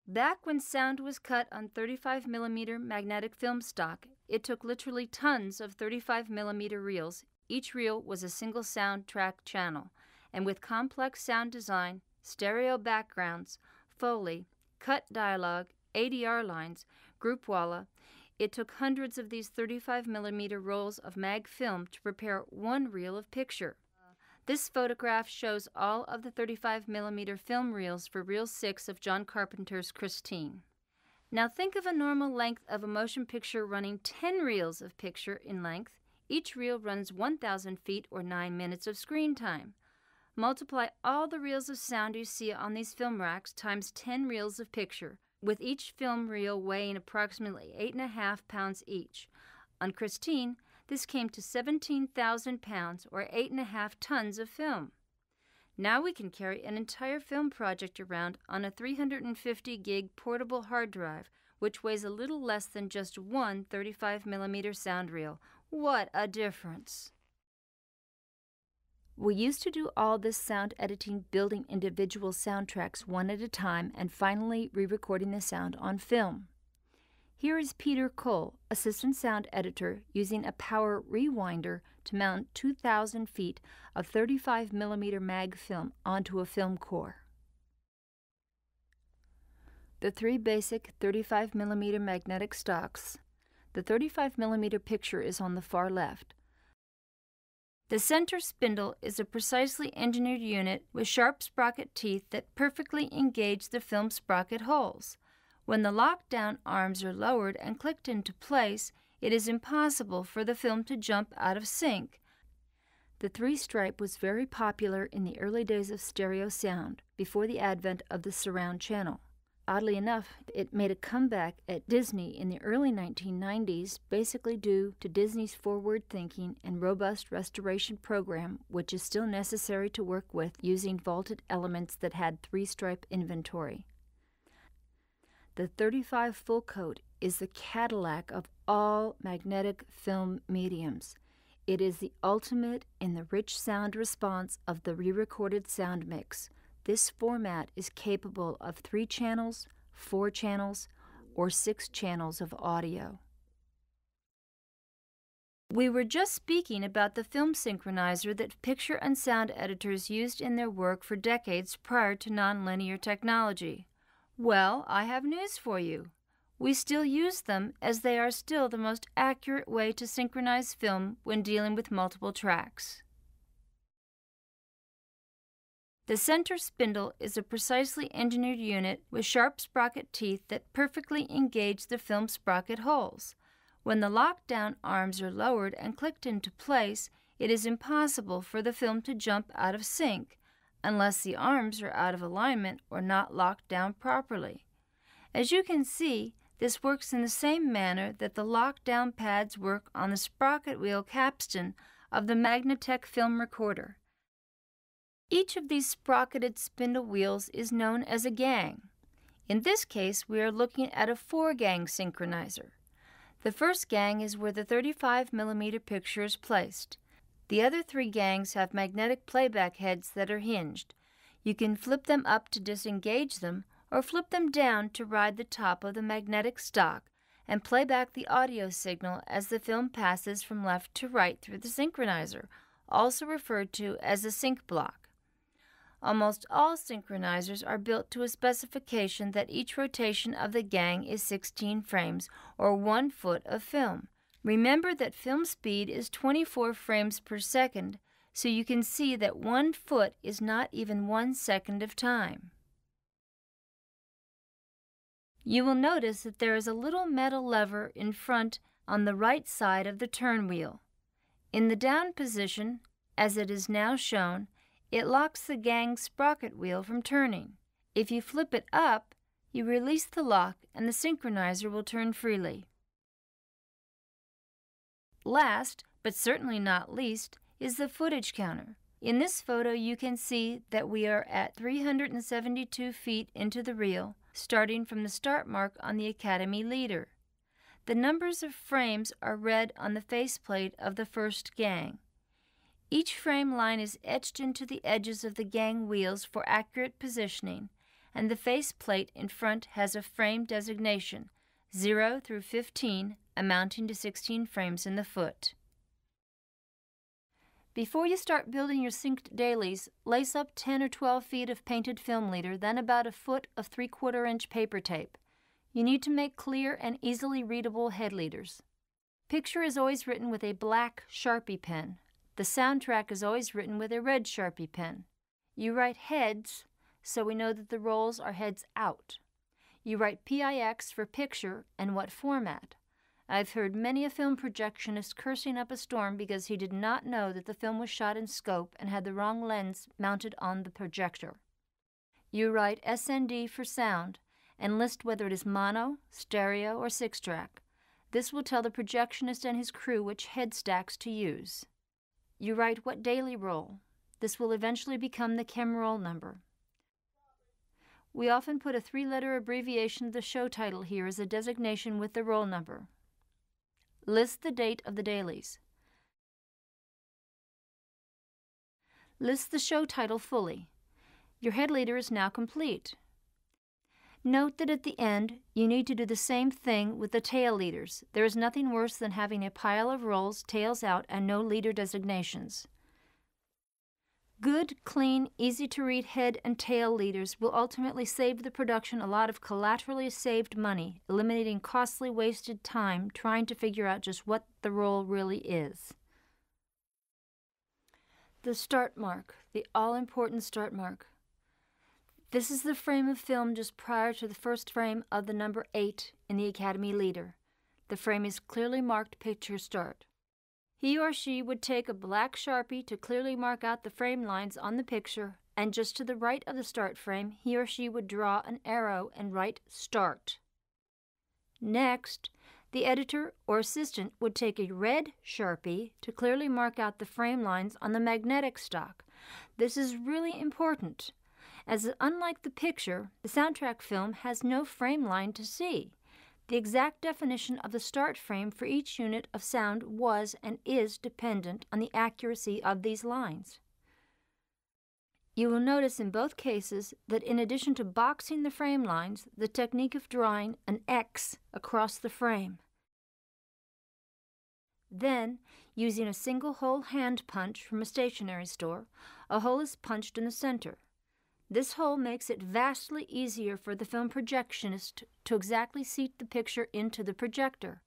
Back when sound was cut on 35mm magnetic film stock, it took literally tons of 35mm reels. Each reel was a single soundtrack channel, and with complex sound design, stereo backgrounds, Foley, cut dialogue, ADR lines, group walla, it took hundreds of these 35mm rolls of mag film to prepare one reel of picture. This photograph shows all of the 35mm film reels for Reel 6 of John Carpenter's Christine. Now think of a normal length of a motion picture running 10 reels of picture in length. Each reel runs 1,000 feet or 9 minutes of screen time. Multiply all the reels of sound you see on these film racks times 10 reels of picture, with each film reel weighing approximately 8.5 pounds each. On Christine, this came to 17,000 pounds or 8.5 tons of film. Now we can carry an entire film project around on a 350 gig portable hard drive, which weighs a little less than just one 35mm sound reel. What a difference! We used to do all this sound editing, building individual soundtracks one at a time, and finally re-recording the sound on film. Here is Peter Cole, assistant sound editor, using a power rewinder to mount 2,000 feet of 35mm mag film onto a film core. The three basic 35mm magnetic stocks. The 35mm picture is on the far left. The center spindle is a precisely engineered unit with sharp sprocket teeth that perfectly engage the film sprocket holes. When the lockdown arms are lowered and clicked into place, it is impossible for the film to jump out of sync. The three-stripe was very popular in the early days of stereo sound, before the advent of the surround channel. Oddly enough, it made a comeback at Disney in the early 1990s, basically due to Disney's forward thinking and robust restoration program, which is still necessary to work with using vaulted elements that had three-stripe inventory. The 35 full coat is the Cadillac of all magnetic film mediums. It is the ultimate in the rich sound response of the re-recorded sound mix. This format is capable of 3 channels, 4 channels, or 6 channels of audio. We were just speaking about the film synchronizer that picture and sound editors used in their work for decades prior to nonlinear technology. Well, I have news for you. We still use them, as they are still the most accurate way to synchronize film when dealing with multiple tracks. The center spindle is a precisely engineered unit with sharp sprocket teeth that perfectly engage the film sprocket holes. When the lockdown arms are lowered and clicked into place, it is impossible for the film to jump out of sync, unless the arms are out of alignment or not locked down properly. As you can see, this works in the same manner that the lockdown pads work on the sprocket wheel capstan of the Magnatech film recorder. Each of these sprocketed spindle wheels is known as a gang. In this case, we are looking at a 4-gang synchronizer. The first gang is where the 35mm picture is placed. The other 3 gangs have magnetic playback heads that are hinged. You can flip them up to disengage them, or flip them down to ride the top of the magnetic stock and play back the audio signal as the film passes from left to right through the synchronizer, also referred to as a sync block. Almost all synchronizers are built to a specification that each rotation of the gang is 16 frames, or 1 foot of film. Remember that film speed is 24 frames per second, so you can see that 1 foot is not even 1 second of time. You will notice that there is a little metal lever in front on the right side of the turn wheel. In the down position, as it is now shown, it locks the gang sprocket wheel from turning. If you flip it up, you release the lock and the synchronizer will turn freely. Last, but certainly not least, is the footage counter. In this photo, you can see that we are at 372 feet into the reel, starting from the start mark on the Academy leader. The numbers of frames are read on the faceplate of the first gang. Each frame line is etched into the edges of the gang wheels for accurate positioning, and the face plate in front has a frame designation, 0 through 15, amounting to 16 frames in the foot. Before you start building your synced dailies, lace up 10 or 12 feet of painted film leader, then about a foot of 3/4 inch paper tape. You need to make clear and easily readable head leaders. Picture is always written with a black Sharpie pen. The soundtrack is always written with a red Sharpie pen. You write heads, so we know that the rolls are heads out. You write PIX for picture and what format. I've heard many a film projectionist cursing up a storm because he did not know that the film was shot in scope and had the wrong lens mounted on the projector. You write SND for sound and list whether it is mono, stereo, or 6-track. This will tell the projectionist and his crew which head stacks to use. You write what daily roll. This will eventually become the chem roll number. We often put a 3-letter abbreviation of the show title here as a designation with the roll number. List the date of the dailies. List the show title fully. Your head leader is now complete. Note that at the end, you need to do the same thing with the tail leaders. There is nothing worse than having a pile of rolls, tails out, and no leader designations. Good, clean, easy-to-read head and tail leaders will ultimately save the production a lot of collaterally saved money, eliminating costly wasted time trying to figure out just what the roll really is. The start mark, the all-important start mark. This is the frame of film just prior to the first frame of the number 8 in the Academy leader. The frame is clearly marked picture start. He or she would take a black Sharpie to clearly mark out the frame lines on the picture, and just to the right of the start frame, he or she would draw an arrow and write Start. Next, the editor or assistant would take a red Sharpie to clearly mark out the frame lines on the magnetic stock. This is really important, as unlike the picture, the soundtrack film has no frame line to see. The exact definition of the start frame for each unit of sound was and is dependent on the accuracy of these lines. You will notice in both cases that in addition to boxing the frame lines, the technique of drawing an X across the frame. Then, using a single hole hand punch from a stationery store, a hole is punched in the center. This hole makes it vastly easier for the film projectionist to exactly seat the picture into the projector.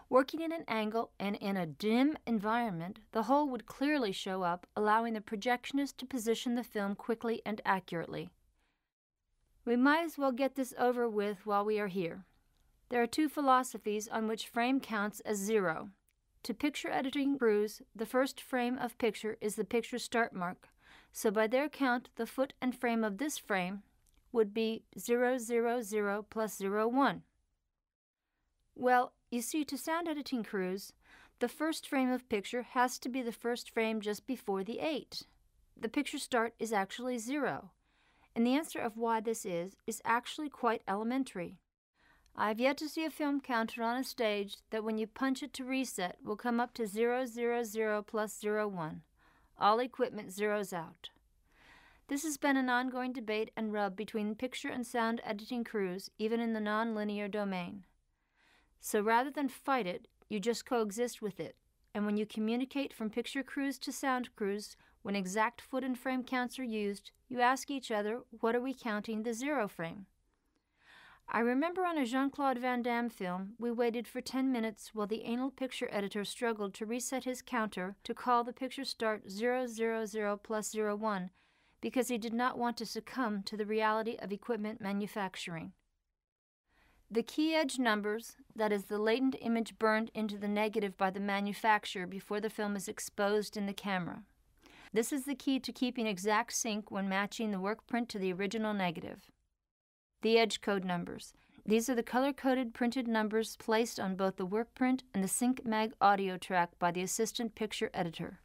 Working at an angle and in a dim environment, the hole would clearly show up, allowing the projectionist to position the film quickly and accurately. We might as well get this over with while we are here. There are 2 philosophies on which frame counts as 0. To picture editing crews, the first frame of picture is the picture start mark. So by their count, the foot and frame of this frame would be 0, 0, 0 plus 0, 1. Well, you see, to sound editing crews, the first frame of picture has to be the first frame just before the 8. The picture start is actually 0, and the answer of why this is actually quite elementary. I've yet to see a film counter on a stage that when you punch it to reset will come up to 0, 0, 0 plus 0, 1. All equipment zeroes out. This has been an ongoing debate and rub between picture and sound editing crews, even in the non-linear domain. So rather than fight it, you just coexist with it, and when you communicate from picture crews to sound crews, when exact foot and frame counts are used, you ask each other, what are we counting the 0 frame? I remember on a Jean-Claude Van Damme film, we waited for 10 minutes while the anal picture editor struggled to reset his counter to call the picture start 0, 0, 0 plus 0, 1 because he did not want to succumb to the reality of equipment manufacturing. The key edge numbers, that is the latent image burned into the negative by the manufacturer before the film is exposed in the camera. This is the key to keeping exact sync when matching the work print to the original negative. The edge code numbers. These are the color-coded printed numbers placed on both the work print and the sync mag audio track by the assistant picture editor.